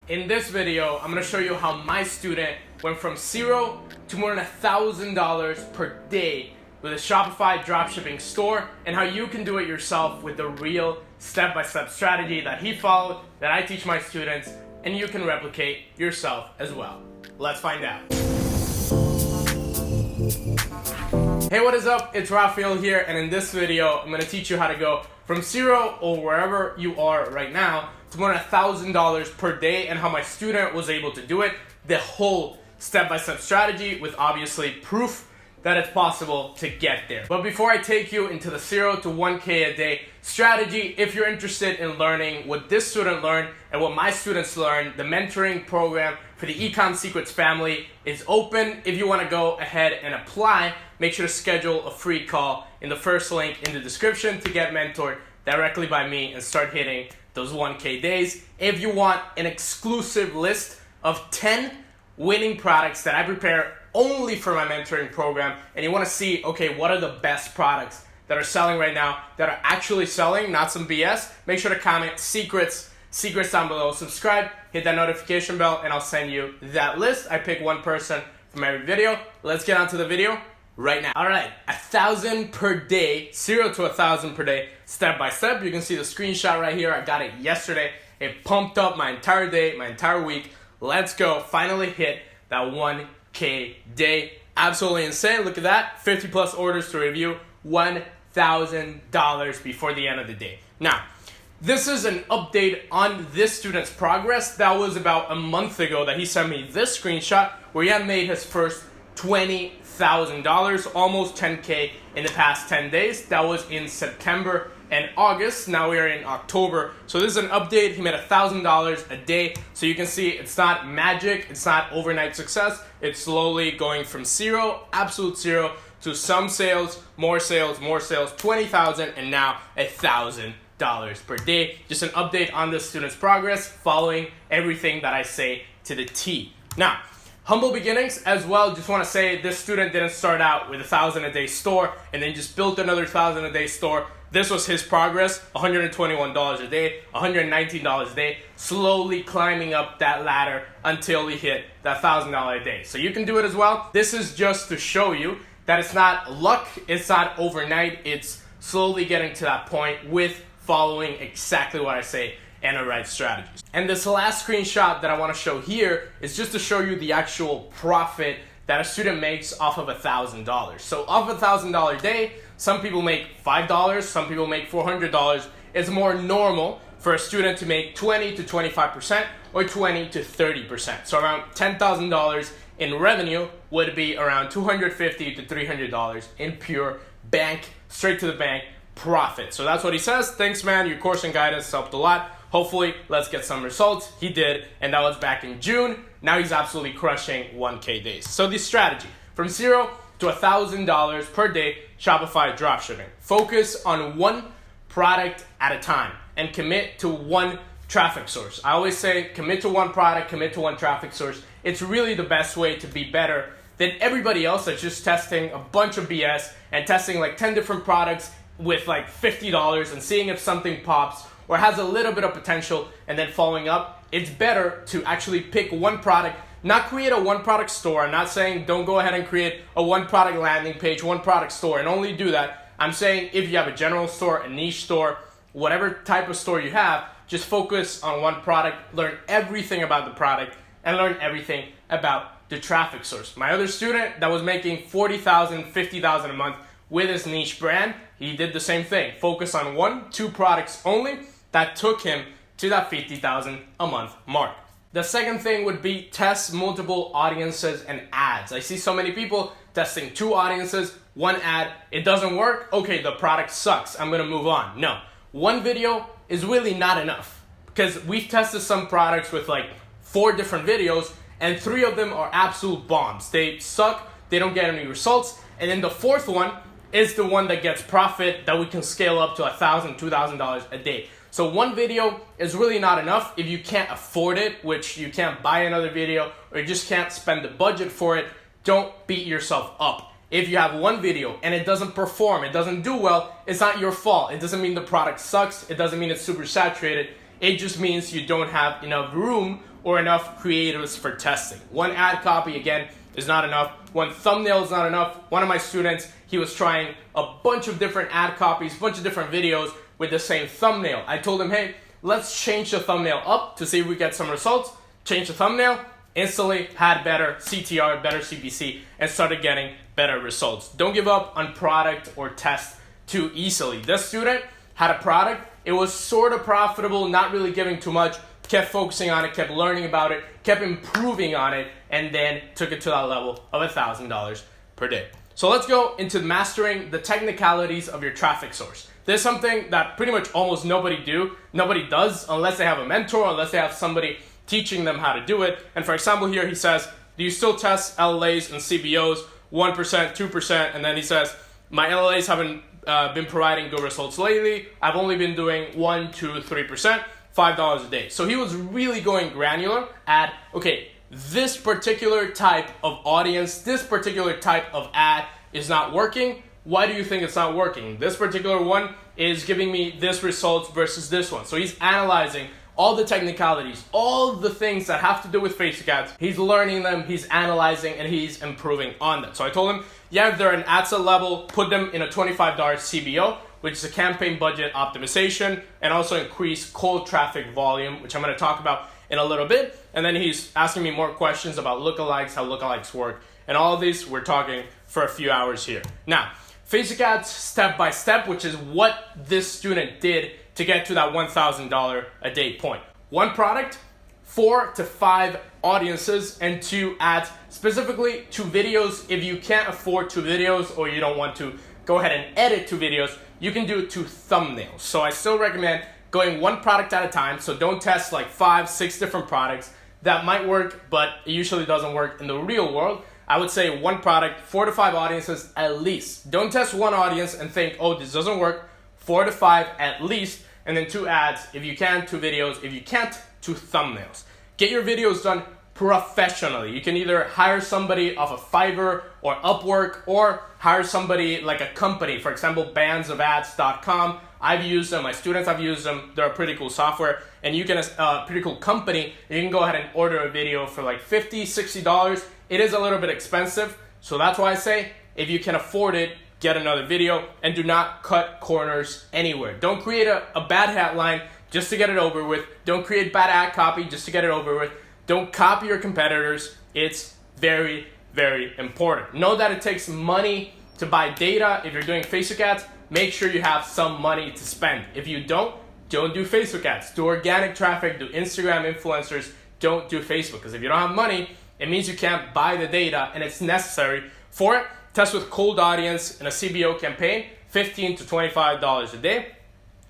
In this video, I'm going to show you how my student went from zero to more than $1,000 per day with a Shopify dropshipping store, and how you can do it yourself with the real step-by-step strategy that he followed, that I teach my students, and you can replicate yourself as well. Let's find out. Hey, what is up? It's Rafael here, and in this video, I'm going to teach you how to go from zero or wherever you are right now to more than $1,000 per day, and how my student was able to do it, the whole step-by-step strategy with obviously proof that it's possible to get there. But before I take you into the 0 to 1K a day strategy, if you're interested in learning what this student learned and what my students learned, the mentoring program for the Econ Secrets family is open. If you want to go ahead and apply, make sure to schedule a free call in the first link in the description to get mentored directly by me and start hitting those 1K days. If you want an exclusive list of 10 winning products that I prepare only for my mentoring program, and you want to see, okay, what are the best products that are selling right now, that are actually selling, not some BS, make sure to comment secrets down below. Subscribe, hit that notification bell, and I'll send you that list. I pick one person from every video. Let's get on to the video right now. All right, 1,000 per day, 0 to 1,000 per day, step by step. You can see the screenshot right here. I got it yesterday. It pumped up my entire day, my entire week. Let's go. Finally hit that 1K day. Absolutely insane. Look at that. 50 plus orders to review. $1,000 before the end of the day. Now, this is an update on this student's progress. That was about a month ago that he sent me this screenshot where he had made his first $20,000, almost 10K in the past 10 days. That was in September and August. Now we are in October. So this is an update. He made $1,000 a day. So you can see it's not magic. It's not overnight success. It's slowly going from zero, absolute zero, to some sales, more sales, 20,000, and now $1,000 per day. Just an update on the student's progress, following everything that I say to the T. Now, humble beginnings as well. Just want to say this student didn't start out with $1,000 a day store and then just built another $1,000 a day store. This was his progress, $121 a day, $119 a day, slowly climbing up that ladder until he hit that $1,000 a day. So you can do it as well. This is just to show you that it's not luck, it's not overnight, it's slowly getting to that point with following exactly what I say and the right strategies. And this last screenshot that I want to show here is just to show you the actual profit that a student makes off of $1,000. So off $1,000 a day, some people make $5, some people make $400. It's more normal for a student to make 20 to 25% or 20 to 30%. So around $10,000 in revenue would be around $250 to $300 in pure bank, straight to the bank profit. So that's what he says. Thanks, man. Your course and guidance helped a lot. Hopefully, let's get some results. He did, and that was back in June. Now he's absolutely crushing 1K days. So the strategy, from zero to $1,000 per day, Shopify dropshipping. Focus on one product at a time and commit to one traffic source. I always say commit to one product, commit to one traffic source. It's really the best way to be better than everybody else that's just testing a bunch of BS and testing like 10 different products with like $50 and seeing if something pops or has a little bit of potential and then following up. It's better to actually pick one product, not create a one product store. I'm not saying don't go ahead and create a one product landing page, one product store, and only do that. I'm saying if you have a general store, a niche store, whatever type of store you have, just focus on one product, learn everything about the product, and learn everything about the traffic source. My other student that was making $40,000, $50,000 a month with his niche brand, he did the same thing. Focus on 1-2 products only. That took him to that $50,000 a month mark. The second thing would be test multiple audiences and ads. I see so many people testing 2 audiences, 1 ad. It doesn't work. Okay, the product sucks. I'm gonna move on. No, 1 video is really not enough, because we've tested some products with like 4 different videos and 3 of them are absolute bombs. They suck, they don't get any results. And then the 4th one is the one that gets profit that we can scale up to $1,000, $2,000 a day. So 1 video is really not enough if you can't afford it, which you can't buy another video or you just can't spend the budget for it. Don't beat yourself up. If you have 1 video and it doesn't perform, it doesn't do well, it's not your fault. It doesn't mean the product sucks. It doesn't mean it's super saturated. It just means you don't have enough room or enough creatives for testing. One ad copy, again, is not enough. One thumbnail is not enough. One of my students, he was trying a bunch of different ad copies, a bunch of different videos with the same thumbnail. I told him, hey, let's change the thumbnail up to see if we get some results. Change the thumbnail, instantly had better CTR, better CPC, and started getting better results. Don't give up on product or test too easily. This student had a product, it was sort of profitable, not really giving too much, kept focusing on it, kept learning about it, kept improving on it, and then took it to that level of $1,000 per day. So let's go into mastering the technicalities of your traffic source. There's something that pretty much almost nobody does unless they have a mentor, unless they have somebody teaching them how to do it. And for example, here he says, do you still test LLAs and CBOs 1%, 2%? And then he says, my LLAs haven't been providing good results lately. I've only been doing 1, 2, 3%, $5 a day. So he was really going granular at, okay, this particular type of audience, this particular type of ad is not working. Why do you think it's not working? This particular one is giving me this results versus this one. So he's analyzing all the technicalities, all the things that have to do with Facebook ads. He's learning them, he's analyzing, and he's improving on them. So I told him, yeah, if they're an ad set level, put them in a $25 CBO, which is a campaign budget optimization, and also increase cold traffic volume, which I'm gonna talk about in a little bit. And then he's asking me more questions about lookalikes, how lookalikes work, and all of these we're talking for a few hours here. Now, Facebook ads step by step, which is what this student did to get to that $1,000 a day point. One product, 4 to 5 audiences, and 2 ads, specifically 2 videos. If you can't afford 2 videos or you don't want to go ahead and edit 2 videos, you can do 2 thumbnails. So I still recommend going 1 product at a time. So don't test like 5, 6 different products. That might work, but it usually doesn't work in the real world. I would say 1 product, 4 to 5 audiences at least. Don't test 1 audience and think, oh, this doesn't work. 4 to 5 at least, and then 2 ads. If you can, 2 videos. If you can't, 2 thumbnails. Get your videos done professionally. You can either hire somebody off of Fiverr or Upwork, or hire somebody like a company, for example, bandsofads.com. I've used them, my students have used them. They're a pretty cool software, and you can, pretty cool company. You can go ahead and order a video for like $50, $60. It is a little bit expensive, so that's why I say if you can afford it, get another video, and do not cut corners anywhere. Don't create a bad headline just to get it over with. Don't create bad ad copy just to get it over with. Don't copy your competitors. It's very, very important. Know that it takes money to buy data. If you're doing Facebook ads, make sure you have some money to spend. If you don't do Facebook ads. Do organic traffic, do Instagram influencers, don't do Facebook. Because if you don't have money, it means you can't buy the data, and it's necessary for it. Test with cold audience in a CBO campaign, $15 to $25 a day.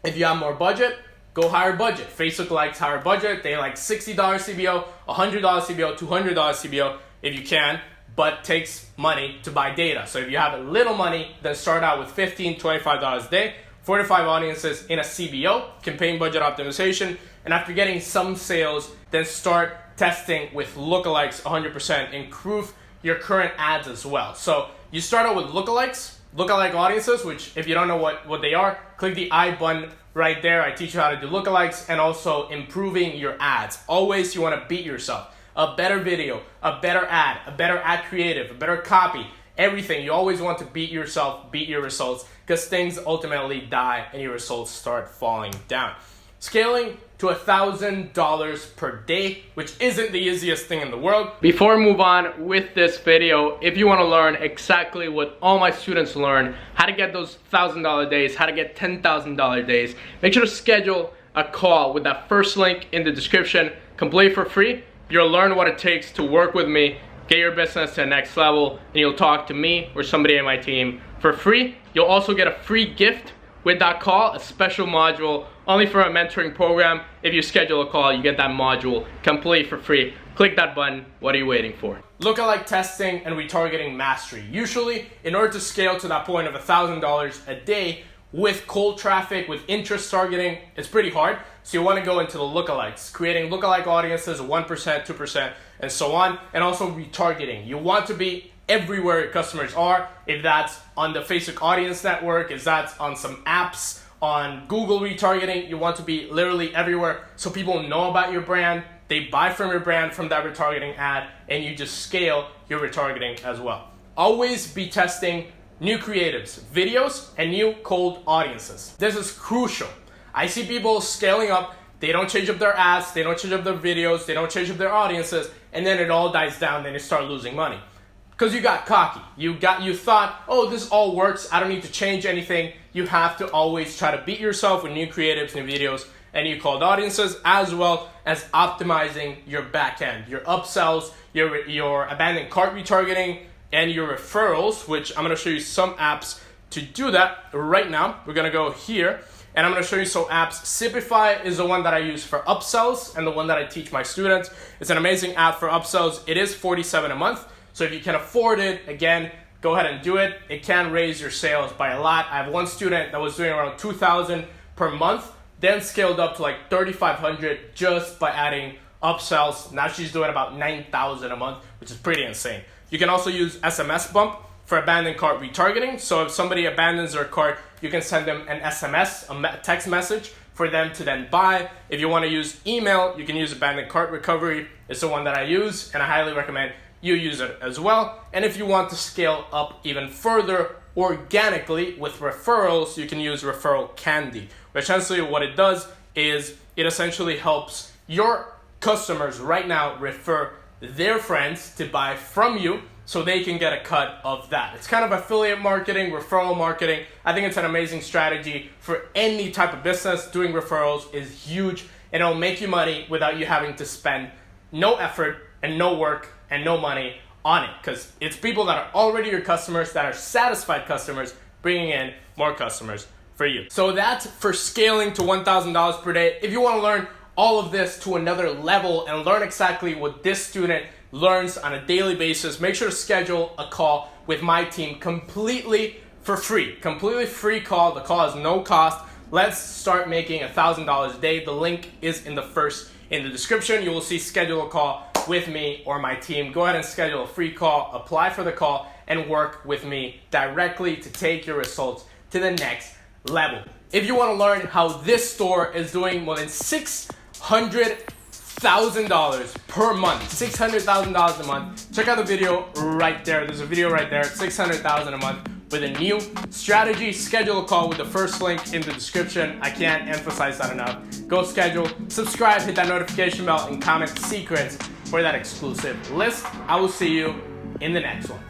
If you have more budget, go higher budget. Facebook likes higher budget. They like $60 CBO, $100 CBO, $200 CBO if you can, but takes money to buy data. So if you have a little money, then start out with $15, $25 a day, 4 to 5 audiences in a CBO, campaign budget optimization, and after getting some sales, then start testing with lookalikes 100%, improve your current ads as well. So you start out with lookalike audiences, which if you don't know what they are, click the I button right there. I teach you how to do lookalikes and also improving your ads. Always you want to beat yourself. A better video, a better ad creative, a better copy, everything. You always want to beat yourself, beat your results, because things ultimately die and your results start falling down. Scaling to $1,000 per day, which isn't the easiest thing in the world. Before we move on with this video, if you want to learn exactly what all my students learn, how to get those $1,000 days, how to get $10,000 days, make sure to schedule a call with that first link in the description, complete for free. You'll learn what it takes to work with me, get your business to the next level, and you'll talk to me or somebody in my team for free. You'll also get a free gift with that call, a special module only for a mentoring program. If you schedule a call, you get that module complete for free. Click that button. What are you waiting for? Lookalike testing and retargeting mastery. Usually, in order to scale to that point of $1,000 a day with cold traffic, with interest targeting, it's pretty hard. So you want to go into the lookalikes, creating lookalike audiences, 1%, 2%, and so on, and also retargeting. You want to be everywhere your customers are, if that's on the Facebook audience network, if that's on some apps, on Google retargeting. You want to be literally everywhere so people know about your brand, they buy from your brand, from that retargeting ad, and you just scale your retargeting as well. Always be testing new creatives, videos, and new cold audiences. This is crucial. I see people scaling up, they don't change up their ads, they don't change up their videos, they don't change up their audiences, and then it all dies down, then you start losing money. Because you got cocky. You thought, oh, this all works, I don't need to change anything. You have to always try to beat yourself with new creatives, new videos, and new cold audiences, as well as optimizing your back end, your upsells, your abandoned cart retargeting, and your referrals, which I'm gonna show you some apps to do that right now. We're gonna go here, and I'm gonna show you some apps. Shopify is the one that I use for upsells and the one that I teach my students. It's an amazing app for upsells. It is $47 a month, so if you can afford it, again, go ahead and do it. It can raise your sales by a lot. I have one student that was doing around $2,000 per month, then scaled up to like $3,500 just by adding upsells. Now she's doing about $9,000 a month, which is pretty insane. You can also use SMS bump for abandoned cart retargeting. So if somebody abandons their cart, you can send them an SMS, a text message for them to then buy. If you want to use email, you can use abandoned cart recovery. It's the one that I use, and I highly recommend you use it as well. And if you want to scale up even further organically with referrals, you can use referral candy. Essentially what it does is it essentially helps your customers right now refer their friends to buy from you so they can get a cut of that. It's kind of affiliate marketing, referral marketing. I think it's an amazing strategy for any type of business. Doing referrals is huge, and it'll make you money without you having to spend no effort and no work and no money on it, because it's people that are already your customers, that are satisfied customers, bringing in more customers for you. So that's for scaling to $1,000 per day. If you want to learn all of this to another level and learn exactly what this student learns on a daily basis, make sure to schedule a call with my team completely for free. Completely free call. The call has no cost. Let's start making $1,000 a day. The link is in the description. You will see schedule a call with me or my team. Go ahead and schedule a free call, apply for the call, and work with me directly to take your results to the next level. If you want to learn how this store is doing more than $600,000 per month, $600,000 a month, check out the video right there. There's a video right there, $600,000 a month with a new strategy. Schedule a call with the first link in the description. I can't emphasize that enough. Go schedule, subscribe, hit that notification bell, and comment secrets for that exclusive list. I will see you in the next one.